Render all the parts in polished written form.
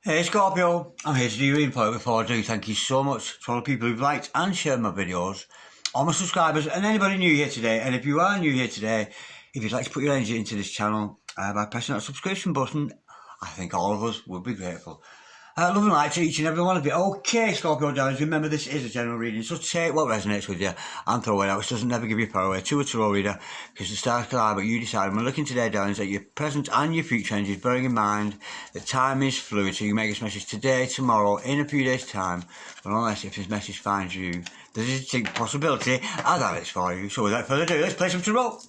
Hey Scorpio, I'm here to do your reading for you. Before I do, thank you so much to all the people who've liked and shared my videos, all my subscribers and anybody new here today. And if you are new here today, if you'd like to put your energy into this channel by pressing that subscription button, I think all of us would be grateful. Love and light to each and every one of you. Okay, Scorpio darlings, remember this is a general reading, so take what resonates with you and throw it out, which doesn't never give you power away to a tarot reader, because the stars collide, but you decide. We're looking today, darlings, at your present and your future energies, bearing in mind that time is fluid, so you make this message today, tomorrow, in a few days' time, but unless if this message finds you, there's a distinct possibility I'll have it for you. So without further ado, let's play some tarot.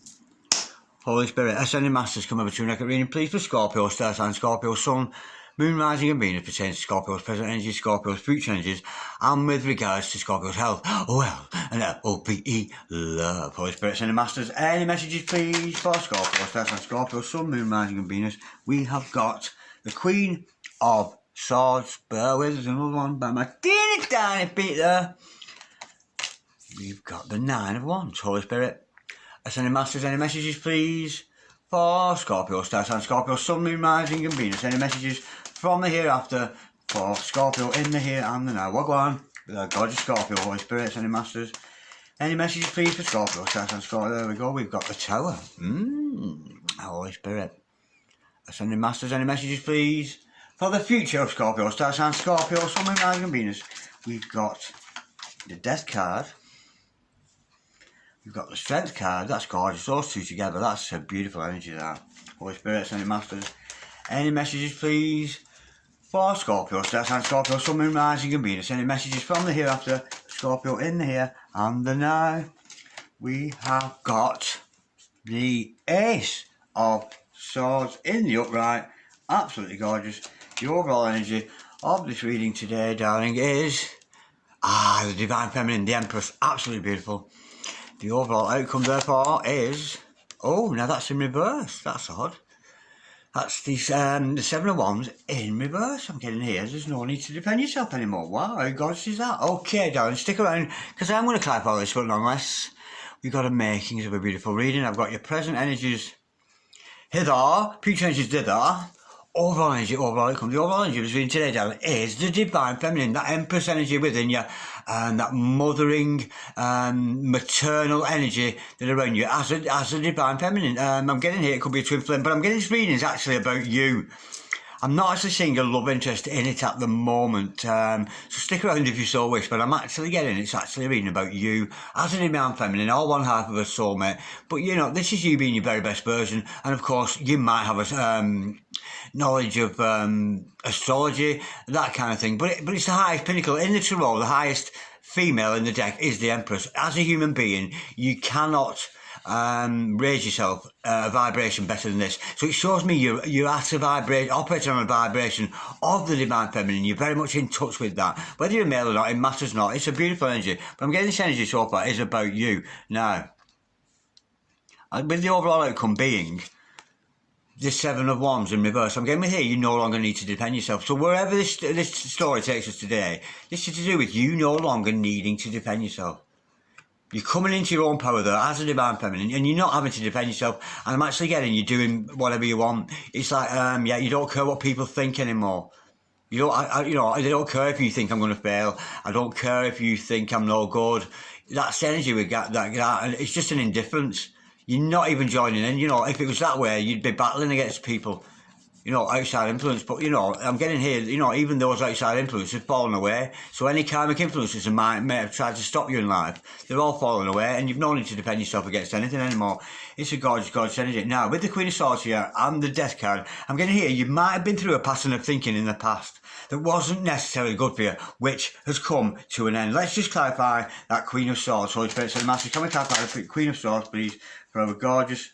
Holy Spirit, Ascending Masters, come over to an accurate reading, please, for Scorpio, star sign, Scorpio, Sun, Moon, rising and Venus pertains to Scorpio's present energies, Scorpio's future energies, and with regards to Scorpio's health, well, and L-O-V-E, love. Holy Spirit, Ascending Masters, any messages please for Scorpio, star sign, Scorpio, Sun, Moon, rising and Venus. We have got the Queen of Swords, bear with us, another one by my teeny tiny feet there. We've got the Nine of Wands. Holy Spirit, Ascending Masters, any messages please for Scorpio, star sign, Scorpio, Sun, Moon, rising and Venus. Any messages from the hereafter for Scorpio in the here and the now. Wagwan with our gorgeous Scorpio. Holy Spirit, Ascending Masters, any messages please for Scorpio, star sign, Scorpio. There we go, we've got the Tower. Holy Spirit, Ascending Masters, any messages please for the future of Scorpio, star sign, Scorpio, Sun, Moon, rising and Venus. We've got the Death card. We've got the Strength card. That's gorgeous. Those two together, that's a beautiful energy there. Holy Spirit, Ascending Masters, any messages please for Scorpio, star sign, Scorpio, Sun, Moon, rising and Venus. Any messages from the hereafter, Scorpio in the here and the now. We have got the Ace of Swords in the upright. Absolutely gorgeous. The overall energy of this reading today, darling, is the Divine Feminine, the Empress. Absolutely beautiful. The overall outcome, therefore, is... Oh, now that's in reverse. That's odd. That's the Seven of Wands in reverse. I'm getting here. There's no need to defend yourself anymore. Wow, how gorgeous is that? Okay, darling, stick around, because I'm going to clarify all this, but nonetheless, we've got a makings of a beautiful reading. I've got your present energies hither, future energies thither, overall energy, overall outcome. The overall energy we're reading today, darling, is the Divine Feminine, that Empress energy within you, and that mothering, maternal energy that around you as a Divine Feminine. I'm getting here, it could be a twin flame, but I'm getting this reading is actually about you. I'm not actually seeing a love interest in it at the moment, so stick around if you so wish, but I'm actually getting it's actually reading about you as a Divine Feminine, or one half of a soulmate. But you know, this is you being your very best version, and of course you might have a knowledge of astrology, that kind of thing, but it's the highest pinnacle in the tarot. The highest female in the deck is the Empress. As a human being, you cannot raise yourself a vibration better than this. So it shows me you're at a vibration, operating on a vibration of the Divine Feminine. You're very much in touch with that. Whether you're male or not, it matters not. It's a beautiful energy. But I'm getting this energy so far is about you. Now, with the overall outcome being the Seven of Wands in reverse, I'm getting with here, you no longer need to defend yourself. So wherever this story takes us today, this is to do with you no longer needing to defend yourself. You're coming into your own power there as a Divine Feminine, and you're not having to defend yourself. And I'm actually getting you doing whatever you want. It's like, yeah, you don't care what people think anymore. You don't, you know, they don't care if you think I'm going to fail. I don't care if you think I'm no good. That's the energy we got. And it's just an indifference. You're not even joining in. You know, if it was that way, you'd be battling against people. You know, outside influence, but you know, I'm getting here, you know, even those outside influences have fallen away. So any karmic influences that may have tried to stop you in life, they're all falling away, and you've no need to defend yourself against anything anymore. It's a gorgeous, gorgeous energy. Now, with the Queen of Swords here and the Death card, I'm getting here, you might have been through a pattern of thinking in the past that wasn't necessarily good for you, which has come to an end. Let's just clarify that Queen of Swords. Holy Spirit, Saint Master, can we clarify the Queen of Swords, please, for our gorgeous...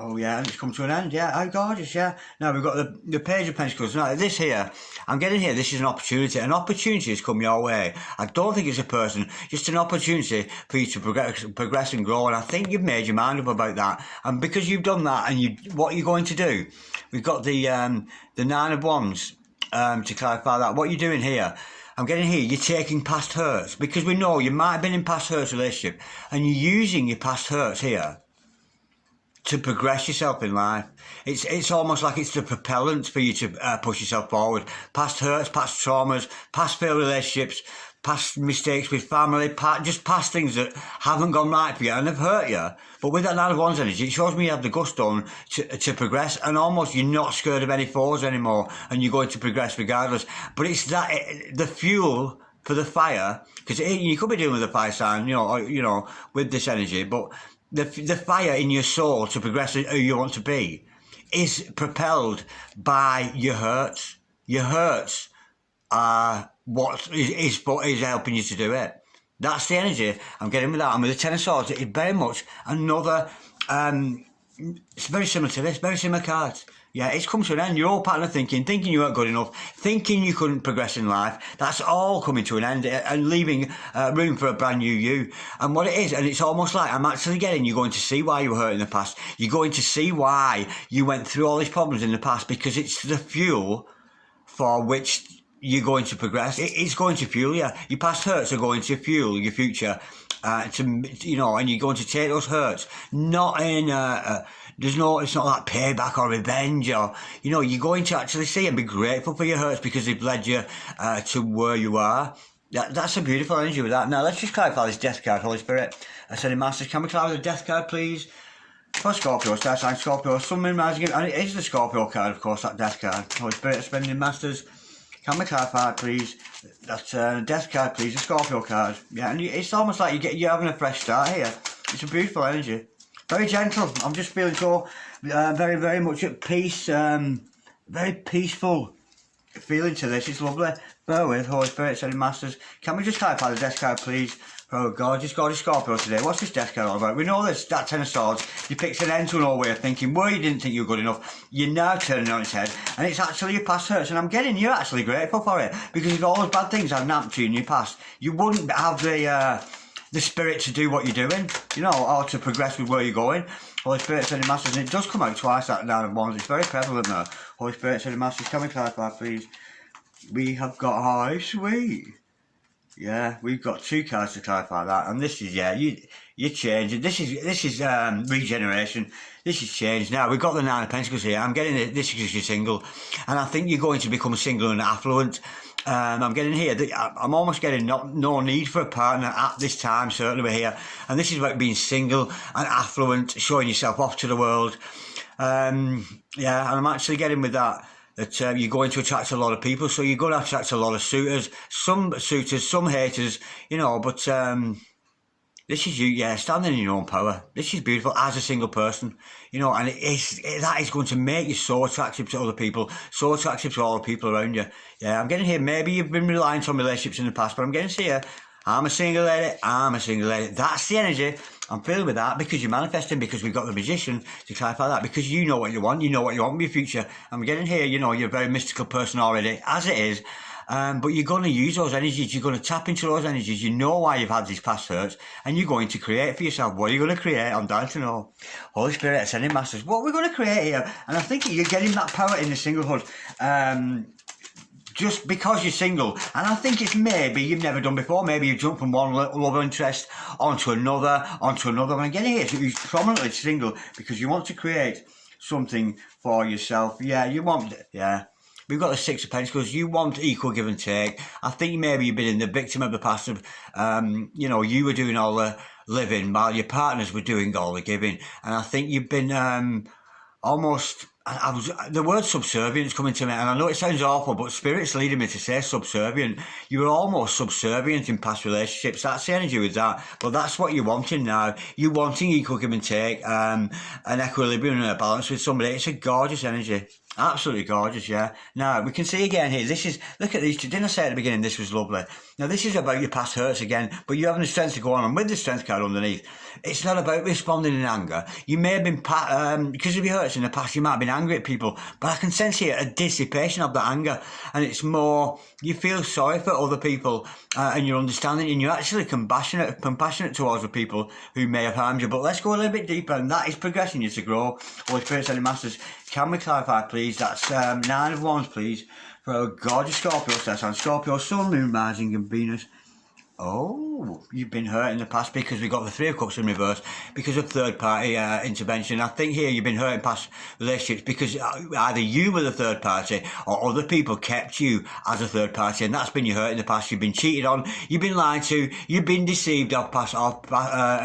Oh yeah, and it's come to an end, yeah, how gorgeous, yeah. Now we've got the Page of Pentacles. Now this here, I'm getting here, this is an opportunity. An opportunity has come your way. I don't think it's a person, just an opportunity for you to progress and grow, and I think you've made your mind up about that. And because you've done that, and what you're going to do, we've got the Nine of Wands, to clarify that. What you're doing here, I'm getting here, you're taking past hurts, because we know you might have been in past hurts relationship, and you're using your past hurts here to progress yourself in life. It's almost like it's the propellant for you to push yourself forward. Past hurts, past traumas, past failed relationships, past mistakes with family, just past things that haven't gone right for you and have hurt you. But with that Nine of Wands energy, it shows me you have the gusto to progress, and almost you're not scared of any foes anymore, and you're going to progress regardless. But it's that the fuel for the fire, because you could be dealing with a fire sign, with this energy, but the fire in your soul to progress who you want to be is propelled by your hurts. Your hurts are what is helping you to do it. That's the energy I'm getting with that. And with the Ten of Swords, it's very much another, it's very similar to this, very similar cards. Yeah, it's come to an end. Your old pattern of thinking you weren't good enough, thinking you couldn't progress in life, that's all coming to an end and leaving room for a brand new you. And what it is, and it's almost like I'm actually getting, you're going to see why you were hurt in the past. You're going to see why you went through all these problems in the past, because it's the fuel for which you're going to progress. It's going to fuel you. Your past hurts are going to fuel your future. And you're going to take those hurts, not in it's not like payback or revenge, or you're going to actually see and be grateful for your hurts because they've led you to where you are. That's a beautiful energy with that. Now let's just clarify this Death card, Holy Spirit. Ascending Masters, can we clarify the Death card, please? For Scorpio, star sign Scorpio, Sun, Moon, Rising, and it is the Scorpio card, of course, that Death card. Holy Spirit, Ascending Masters, can we clarify, please? That's Death card, please, the Scorpio card. Yeah, and it's almost like you're having a fresh start here. It's a beautiful energy. Very gentle. I'm just feeling so very, very much at peace. Very peaceful feeling to this. It's lovely. Bear with, Holy Spirit, Ascending Masters. Can we just clarify the Death card, please? Oh, gorgeous Scorpio today. What's this Death card all about? We know this, that Ten of Swords. You picked an end to an old way of thinking where you didn't think you were good enough. You're now turning on its head, and it's actually your past hurts. And I'm getting you're actually grateful for it, because if all those bad things hadn't happened to you in your past, you wouldn't have the spirit to do what you're doing, or to progress with where you're going. Holy Spirit, Ascending Masters, and it does come out twice, that Nine of Wands. It's very prevalent now. Holy Spirit, Ascending Masters, can we clarify, please? We have got high, sweet. Yeah, we've got two cards to clarify that, and this is you're changing. This is regeneration. This is change. Now we've got the Nine of Pentacles here. I'm getting this because you're single, and I think you're going to become single and affluent. I'm getting here. I'm almost getting no need for a partner at this time. Certainly we're here, and this is about being single and affluent, showing yourself off to the world. And I'm actually getting with that you're going to attract a lot of people, so you're going to attract a lot of suitors, some haters, but this is you, standing in your own power. This is beautiful as a single person, and that is going to make you so attractive to other people, so attractive to all the people around you. Yeah, I'm getting here, maybe you've been reliant on relationships in the past, but I'm getting here, I'm a single lady. That's the energy I'm feeling with that, because you're manifesting, because we've got the Magician to clarify that, because you know what you want, with your future. I'm getting here, you're a very mystical person already, as it is, but you're going to use those energies, you're going to tap into those energies, you know why you've had these past hurts, and you're going to create for yourself. What are you going to create? I'm dying to know. Holy Spirit, Ascending Masters, what are we going to create here? And I think you're getting that power in the singlehood. Just because you're single, and I think it's maybe you've never done before. Maybe you've jumped from one love interest onto another. And again, here, so you're prominently single because you want to create something for yourself. Yeah, you want. Yeah, we've got the Six of Pentacles. You want equal give and take. I think maybe you've been the victim of the past. Of, you were doing all the living while your partners were doing all the giving, and I think you've been almost. The word subservient is coming to me, and I know it sounds awful, but Spirit's leading me to say subservient. You were almost subservient in past relationships. That's the energy with that. But that's what you're wanting now. You're wanting equal give and take, an equilibrium and a balance with somebody. It's a gorgeous energy. Absolutely gorgeous, yeah. Now, we can see again here, look at these two. Didn't I say at the beginning this was lovely? Now, this is about your past hurts again, but you're having the strength to go on, and with the strength card underneath, it's not about responding in anger. You may have been, because of your hurts in the past, you might have been angry at people, but I can sense here a dissipation of that anger, and it's more, you feel sorry for other people, and you're understanding, and you're actually compassionate towards the people who may have harmed you. But let's go a little bit deeper, and that is progressing you to grow. Holy Spirit, Ascending Masters, can we clarify, please? That's Nine of Wands, please, for a gorgeous Scorpio, Scorpio, Sun, Moon, Rising, and Venus. Oh, you've been hurt in the past because we got the Three of Cups in reverse because of third-party intervention. I think here you've been hurt in past relationships because either you were the third party or other people kept you as a third party, and that's been your hurt in the past. You've been cheated on, you've been lied to, you've been deceived of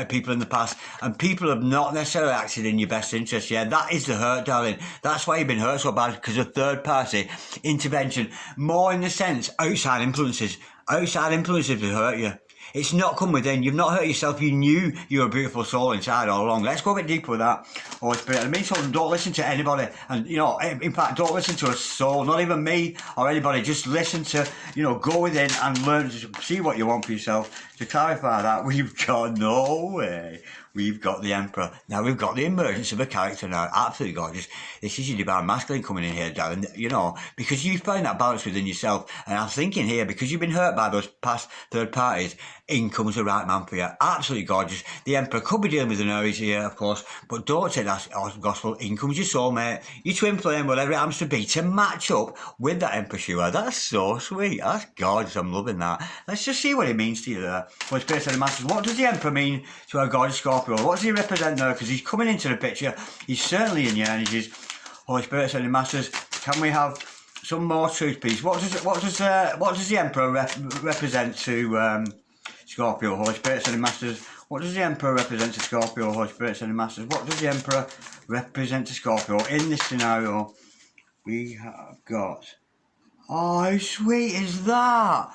people in the past, and people have not necessarily acted in your best interest. Yeah, that is the hurt, darling. That's why you've been hurt so bad, because of third-party intervention. More in the sense, outside influences. Outside influences will hurt you. It's not come within. You've not hurt yourself. You knew you were a beautiful soul inside all along. Let's go a bit deeper with that. Holy Spirit. I mean, so don't listen to anybody. And, you know, in fact, don't listen to a soul, not even me or anybody. Just listen to, you know, go within and learn to see what you want for yourself. To clarify that, we've got no way. We've got the Emperor. Now, we've got the emergence of a character now. Absolutely gorgeous. This is your divine masculine coming in here, darling. You know, because you find that balance within yourself. And I'm thinking here, because you've been hurt by those past third parties, in comes the right man for you. Absolutely gorgeous. The Emperor could be dealing with an Aries here, of course, but don't take that as gospel. In comes your soulmate, your twin flame, whatever it happens to be, to match up with that Empress you are. That's so sweet. That's gorgeous. I'm loving that. Let's just see what it means to you there. Well, it's based on the Masters. What does the Emperor mean to our gorgeous Scorpio? What does he represent there? Because he's coming into the picture. He's certainly in your energies. Holy Spirit, Sending Masters. Can we have some more truth, please? What does the Emperor represent to Scorpio? Holy Spirit, Sending Masters. What does the Emperor represent to Scorpio? Holy Spirit, Sending Masters. What does the Emperor represent to Scorpio in this scenario? We have got. Oh, how sweet is that?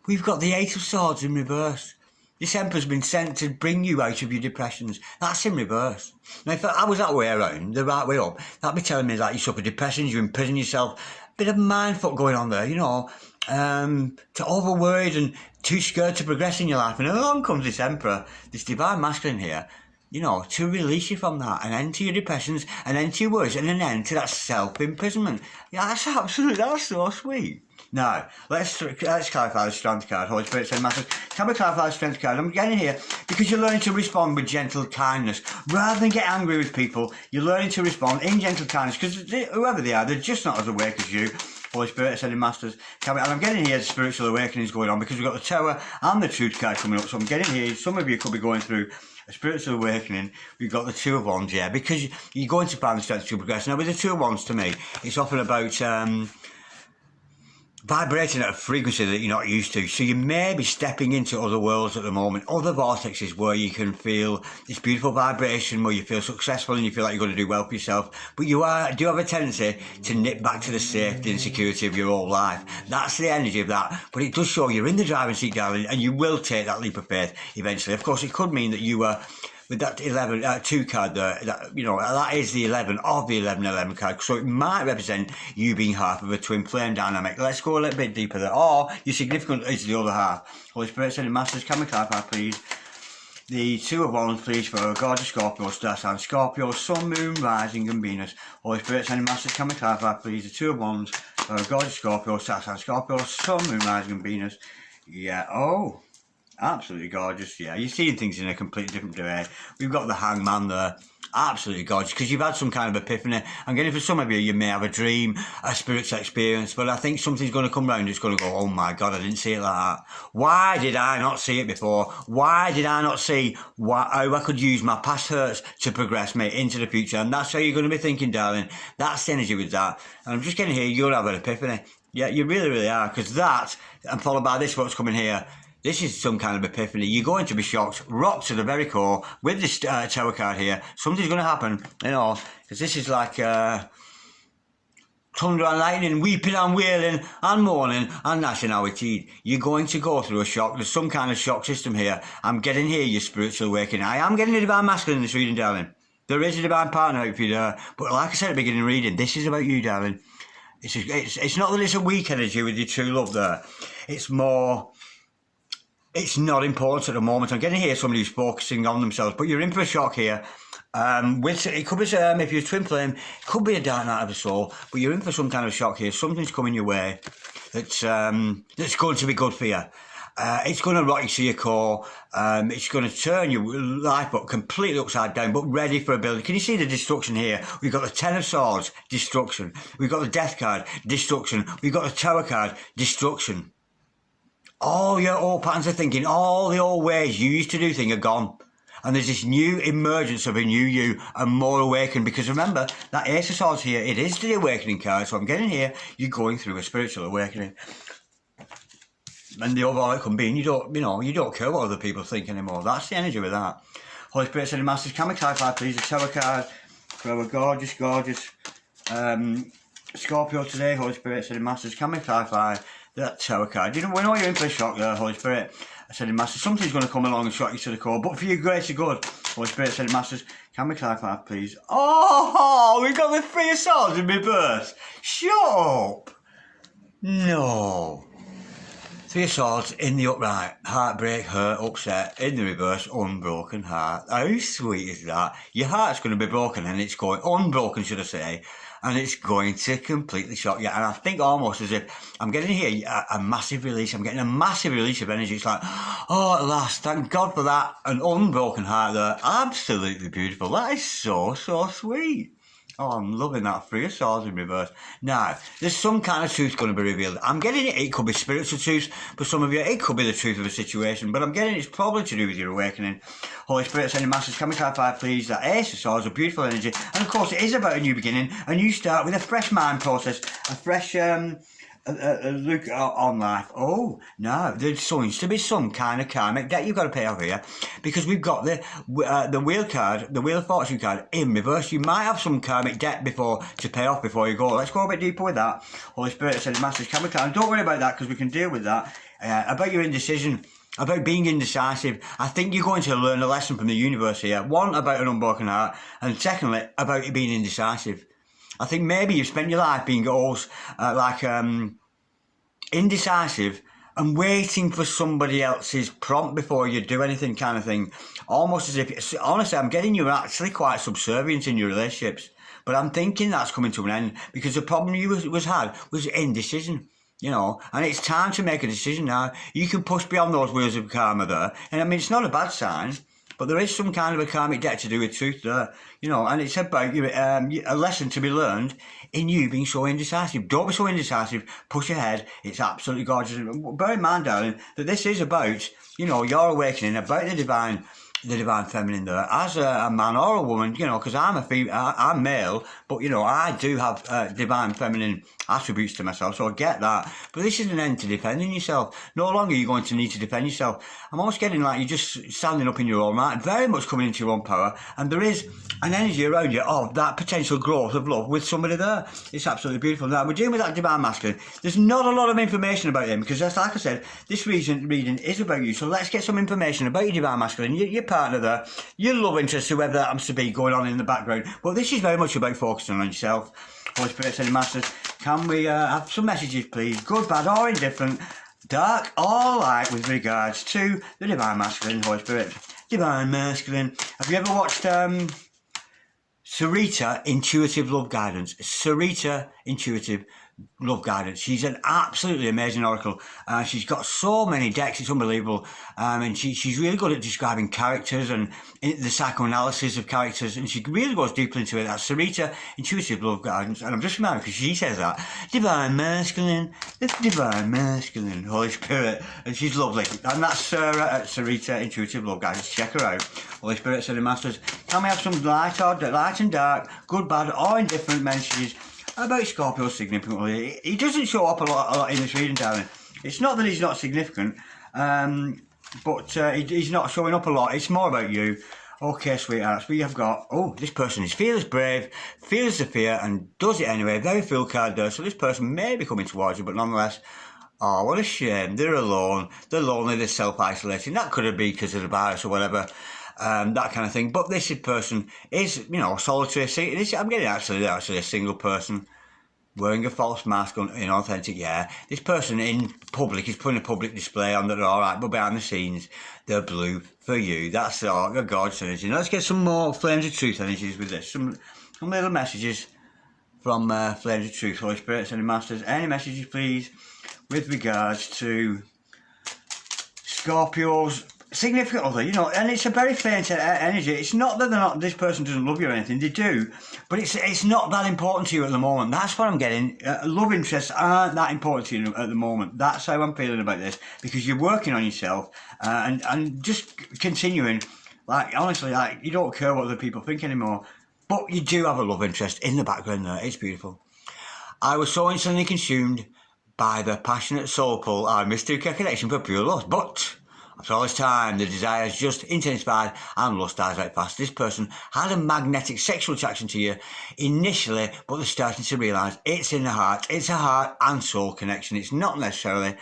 We've got the Eight of Swords in reverse. This Emperor's been sent to bring you out of your depressions. That's in reverse. Now, if I was that way around, the right way up, that'd be telling me that you suffer depressions, you imprison yourself. Bit of mindfuck going on there, you know. To overworried and too scared to progress in your life. And along comes this Emperor, this divine masculine here, you know, to release you from that, an end to your depressions, an end to your worries, and an end to that self-imprisonment. Yeah, that's so sweet. Now, let's clarify the strength card. Holy Spirit, Send Masters. Can we clarify the strength card? I'm getting here because you're learning to respond with gentle kindness. Rather than get angry with people, you're learning to respond in gentle kindness, because whoever they are, they're just not as awake as you. Holy Spirit, Sending Masters. And I'm getting here the spiritual awakenings going on, because we've got the Tower and the Truth card coming up. So I'm getting here, some of you could be going through a spiritual awakening. We've got the Two of Wands, yeah, because you're going to find the strength to progress. Now, with the Two of Wands, to me, it's often about vibrating at a frequency that you're not used to. So you may be stepping into other worlds at the moment, other vortexes where you can feel this beautiful vibration, where you feel successful and you feel like you're going to do well for yourself. But you do have a tendency to nip back to the safety and security of your old life. That's the energy of that. But it does show you're in the driving seat, darling, and you will take that leap of faith eventually. Of course, it could mean that you are... with that 2 card there, that, you know, that is the 11 of the 11 card. So it might represent you being half of a twin flame dynamic. Let's go a little bit deeper there. Or your significant is the other half. Holy Spirit, Sending Masters, can we clarify, please? The Two of Wands, please, for a gorgeous Scorpio star sign. Scorpio, Sun, Moon, Rising, and Venus. Holy Spirit, Sending Masters, can we clarify, please? The Two of Wands for a gorgeous Scorpio star sign. Scorpio, Sun, Moon, Rising, and Venus. Yeah, oh. Absolutely gorgeous, yeah. You're seeing things in a completely different way. We've got the Hangman there. Absolutely gorgeous, because you've had some kind of epiphany. I'm getting for some of you, you may have a dream, a spiritual experience, but I think something's going to come round. It's going to go, oh my God, I didn't see it like that. Why did I not see it before? Why did I not see how I could use my past hurts to progress me into the future? And that's how you're going to be thinking, darling. That's the energy with that. And I'm just getting here, you'll have an epiphany. Yeah, you really, really are, because that, and followed by this, what's coming here, this is some kind of epiphany. You're going to be shocked, rocked to the very core with this Tower card here. Something's going to happen, you know, because this is like thunder and lightning, weeping and wailing and mourning and gnashing our teeth. You're going to go through a shock. There's some kind of shock system here. I'm getting here your spiritual awakening. I am getting a divine masculine in this reading, darling. There is a divine partner out for you there. But like I said at the beginning of reading, this is about you, darling. It's not that it's a weak energy with your true love there. It's more... it's not important at the moment. I'm getting here somebody who's focusing on themselves, but you're in for a shock here. It could be, if you're a twin flame, it could be a dark night of the soul, but you're in for some kind of shock here. Something's coming your way that's going to be good for you. It's going to rock you to your core. It's going to turn your life up completely upside down, but ready for a building. Can you see the destruction here? We've got the Ten of Swords, destruction. We've got the Death card, destruction. We've got the Tower card, destruction. all your old patterns of thinking, all the old ways you used to do things are gone. And there's this new emergence of a new you and more awakened. Because remember, that Ace of Swords here, it is the awakening card. So I'm getting here, you're going through a spiritual awakening. And the overall outcome being, you don't care what other people think anymore. That's the energy with that. Holy Spirit, Sending Masters, can we clarify, please, the Tower card for our gorgeous, gorgeous Scorpio today? Holy Spirit, Sending Masters, can we clarify that Tower card? We know you're in for a shock there, Holy Spirit, Sending Masters. Something's going to come along and shock you to the core, but for your grace of good, Holy Spirit, Sending Masters, can we clarify, please? Oh, we've got the Three of Swords in reverse. Shut up. No. Three of Swords in the upright, heartbreak, hurt, upset, in the reverse, unbroken heart. How sweet is that? Your heart's going to be broken and it's going, unbroken should I say, and it's going to completely shock you. And I think almost as if I'm getting here a massive release. I'm getting a massive release of energy. It's like, oh, at last, thank God for that. An unbroken heart there. Absolutely beautiful. That is so, so sweet. Oh, I'm loving that. Three of Swords in reverse. Now, there's some kind of truth going to be revealed. I'm getting it. It could be spiritual truth for some of you. It could be the truth of a situation. But I'm getting it's probably to do with your awakening. Holy Spirit, Sending Masters, can we clarify, please, that Ace of Swords, a beautiful energy. And, of course, it is about a new beginning, a new start with a fresh mind process, a fresh a look on life. Oh, no, there seems to be some kind of karmic debt you've got to pay off here, because we've got the wheel card, the Wheel of Fortune card in reverse. You might have some karmic debt to pay off before you go. Let's go a bit deeper with that. Holy Spirit, Sending Masters, can we clarify? Don't worry about that, because we can deal with that. About your indecision, about being indecisive. I think you're going to learn a lesson from the universe here. One, about an unbroken heart, and secondly, about you being indecisive. I think maybe you've spent your life being always indecisive and waiting for somebody else's prompt before you do anything, kind of thing. Almost as if, honestly, I'm getting you actually quite subservient in your relationships. But I'm thinking that's coming to an end, because the problem you had was indecision. And it's time to make a decision now. You can push beyond those wheels of karma there. And I mean, it's not a bad sign. But there is some kind of a karmic debt to do with truth there, and it's about a lesson to be learned in you being so indecisive. Don't be so indecisive, push ahead, it's absolutely gorgeous. Bear in mind, darling, that this is about, your awakening, about the divine feminine there, as a man or a woman, because I'm male, but, I do have divine feminine attributes to myself, so I get that. But this is an end to defending yourself. No longer are you going to need to defend yourself. I'm almost getting like you're just standing up in your own right, very much coming into your own power, and there is an energy around you of that potential growth of love with somebody there. It's absolutely beautiful. Now, we're dealing with that divine masculine. There's not a lot of information about him, because just like I said, this reading is about you, so let's get some information about your divine masculine, your partner there, your love interest, whoever that happens to be going on in the background. But this is very much about focusing on yourself. Holy Spirit, Sending Masters, can we have some messages, please? Good, bad, or indifferent, dark or light, with regards to the divine masculine, Holy Spirit. Divine masculine. Have you ever watched Sarita Intuitive Love Guidance? Sarita Intuitive Love Guidance. She's an absolutely amazing oracle. She's got so many decks, it's unbelievable. And she's really good at describing characters and the psychoanalysis of characters, and she really goes deeply into it. That's Sarita Intuitive Love Guidance. And I'm just reminded, because she says that, divine masculine, it's divine masculine, Holy Spirit, and she's lovely. And that's Sarah at Sarita Intuitive Love Guidance. Check her out. Holy Spirit, Sending Masters, can we have some light and dark, good, bad, or indifferent messages about Scorpio significantly? He doesn't show up a lot in this reading, darling. It's not that he's not significant, but he's not showing up a lot. It's more about you. Okay, sweethearts, we have got, this person is fearless, brave, feels the fear, and does it anyway. Very full card there, so this person may be coming towards you, but nonetheless, oh, what a shame. They're alone, they're lonely, they're self-isolating. That could have been because of the virus or whatever. That kind of thing. But this person is, solitary. I'm getting actually a single person wearing a false mask, inauthentic, yeah. This person in public is putting a public display on that they're alright, but behind the scenes, they're blue for you. That's a God's energy. Now let's get some more Flames of Truth energies with this. Some little messages from Flames of Truth. Holy Spirit, Sending Masters, any messages, please, with regards to Scorpio's significant other, you know, and it's a very faint energy. It's not that this person doesn't love you or anything, they do, but it's not that important to you at the moment. That's what I'm getting. Love interests aren't that important to you at the moment. That's how I'm feeling about this, because you're working on yourself and just continuing. Like, honestly, like, you don't care what other people think anymore, but you do have a love interest in the background there. It's beautiful. I was so instantly consumed by the passionate soul pull and mystical connection for pure lust, but after all this time, the desire has just intensified and lust dies out fast. This person had a magnetic sexual attraction to you initially, but they're starting to realise it's in the heart. It's a heart and soul connection. It's not necessarily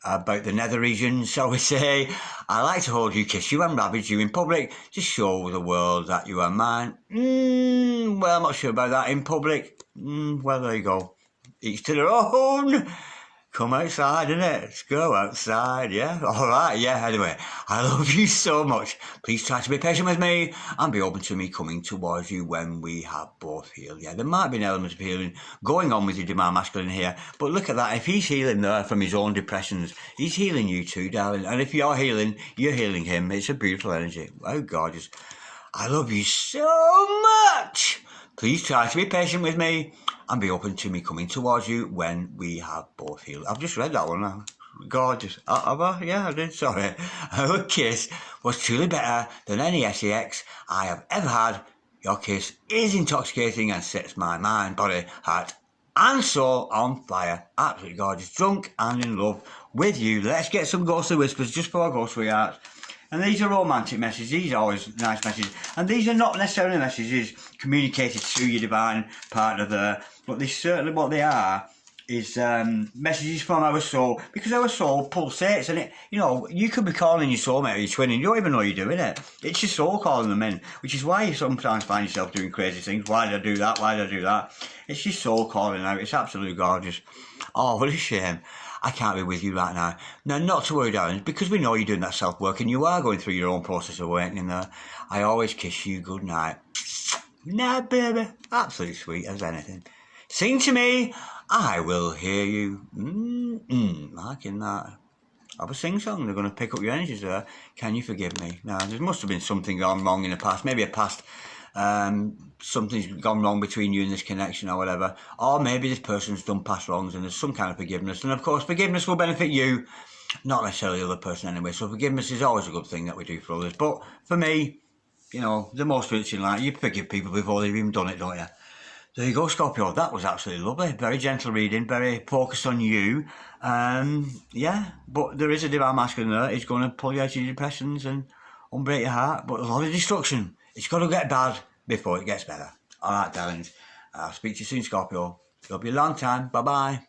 about the nether region, shall we say. I like to hold you, kiss you and ravage you in public to show the world that you are mine. Well, I'm not sure about that in public. Well, there you go. Each to their own. Come outside, innit? Let's go outside, yeah? Alright, yeah, anyway. I love you so much. Please try to be patient with me and be open to me coming towards you when we have both healed. Yeah, there might be an element of healing going on with your Divine Masculine here, but look at that. If he's healing there from his own depressions, he's healing you too, darling. And if you're healing him. It's a beautiful energy. Oh, gorgeous. I love you so much. Please try to be patient with me and be open to me coming towards you when we have both healed. I've just read that one now. Gorgeous. Have I? Yeah, I did. Sorry. Our kiss was truly better than any sex I have ever had. Your kiss is intoxicating and sets my mind, body, heart and soul on fire. Absolutely gorgeous. Drunk and in love with you. Let's get some ghostly whispers just for our ghostly hearts. And these are romantic messages. These are always nice messages. And these are not necessarily messages communicated to your divine partner there, but they certainly, what they are is messages from our soul, because our soul pulsates, and it, you know, you could be calling your soulmate or your twin and you don't even know you're doing it. It's your soul calling them in, which is why you sometimes find yourself doing crazy things. Why did I do that? Why did I do that? It's your soul calling out. It's absolutely gorgeous. Oh, what a shame I can't be with you right now. Now, not to worry, darling, because we know you're doing that self-work and you are going through your own process of awakening there. I always kiss you good night. Good night, baby. Absolutely sweet as anything. Sing to me, I will hear you. Liking that. Have a sing-song. They're going to pick up your energies there. Can you forgive me? Now, there must have been something gone wrong in the past. Maybe a past... something's gone wrong between you and this connection or whatever, or maybe this person's done past wrongs and there's some kind of forgiveness, and of course forgiveness will benefit you, not necessarily the other person anyway. So forgiveness is always a good thing that we do for others, but for me, you know, the most spiritual in life, you forgive people before they've even done it, don't you? There you go, Scorpio. That was absolutely lovely. Very gentle reading, very focused on you. Yeah, but there is a divine masculine there. It's going to pull you out of your depressions and unbreak your heart, but a lot of destruction. It's got to get bad before it gets better. All right, darlings. I'll speak to you soon, Scorpio. It'll be a long time. Bye-bye.